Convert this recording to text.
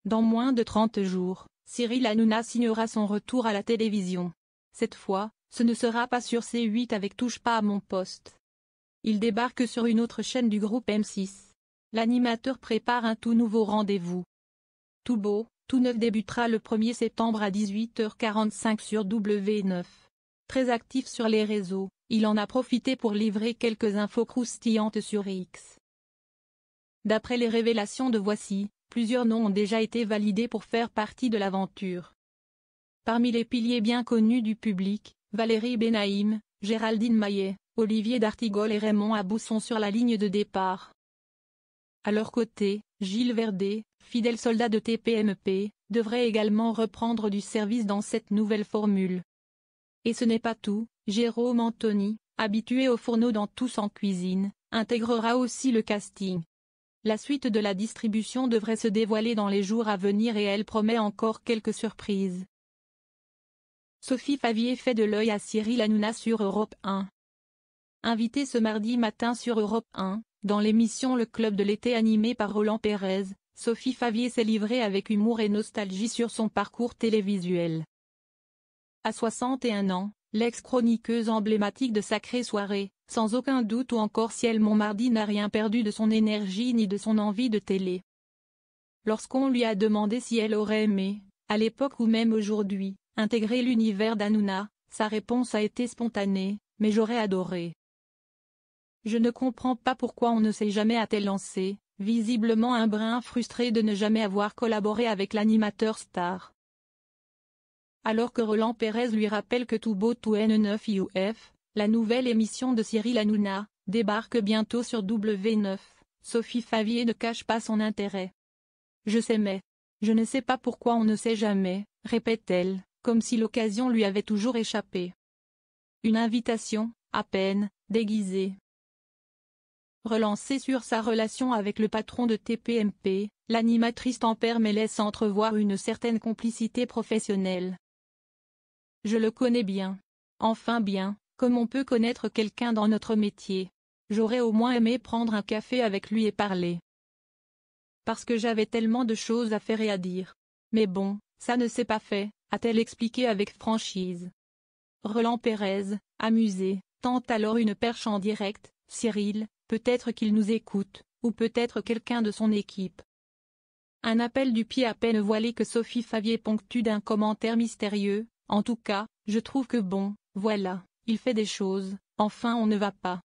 Dans moins de 30 jours, Cyril Hanouna signera son retour à la télévision. Cette fois, ce ne sera pas sur C8 avec Touche pas à mon poste. Il débarque sur une autre chaîne du groupe M6. L'animateur prépare un tout nouveau rendez-vous. Tout beau, tout neuf débutera le 1er septembre à 18h45 sur W9. Très actif sur les réseaux, il en a profité pour livrer quelques infos croustillantes sur X. D'après les révélations de Voici, plusieurs noms ont déjà été validés pour faire partie de l'aventure. Parmi les piliers bien connus du public, Valérie Benaïm, Géraldine Maillet, Olivier d'Artigol et Raymond Abou sont sur la ligne de départ. À leur côté, Gilles Verdé, fidèle soldat de TPMP, devrait également reprendre du service dans cette nouvelle formule. Et ce n'est pas tout, Jérôme Anthony, habitué au fourneau dans Tous en cuisine, intégrera aussi le casting. La suite de la distribution devrait se dévoiler dans les jours à venir et elle promet encore quelques surprises. Sophie Favier fait de l'œil à Cyril Hanouna sur Europe 1. Invitée ce mardi matin sur Europe 1, dans l'émission Le Club de l'été animée par Roland Pérez, Sophie Favier s'est livrée avec humour et nostalgie sur son parcours télévisuel. À 61 ans, l'ex-chroniqueuse emblématique de Sacrée Soirée, sans aucun doute ou encore Ciel Montmardi n'a rien perdu de son énergie ni de son envie de télé. Lorsqu'on lui a demandé si elle aurait aimé, à l'époque ou même aujourd'hui, intégrer l'univers d'Hanouna, sa réponse a été spontanée, mais j'aurais adoré. Je ne comprends pas pourquoi on ne s'est jamais a-t-elle lancé, visiblement un brin frustré de ne jamais avoir collaboré avec l'animateur star. Alors que Roland Pérez lui rappelle que Tout beau tout N9 IOF, la nouvelle émission de Cyril Hanouna, débarque bientôt sur W9, Sophie Favier ne cache pas son intérêt. Je sais mais. Je ne sais pas pourquoi on ne sait jamais, répète-t-elle, comme si l'occasion lui avait toujours échappé. Une invitation, à peine, déguisée. Relancée sur sa relation avec le patron de TPMP, l'animatrice tempère mais laisse entrevoir une certaine complicité professionnelle. Je le connais bien. Enfin bien, comme on peut connaître quelqu'un dans notre métier. J'aurais au moins aimé prendre un café avec lui et parler. Parce que j'avais tellement de choses à faire et à dire. Mais bon, ça ne s'est pas fait, a-t-elle expliqué avec franchise. Roland Pérez, amusé, tente alors une perche en direct. Cyril, peut-être qu'il nous écoute, ou peut-être quelqu'un de son équipe. Un appel du pied à peine voilé que Sophie Favier ponctue d'un commentaire mystérieux. En tout cas, je trouve que bon, voilà, il fait des choses, enfin on ne va pas.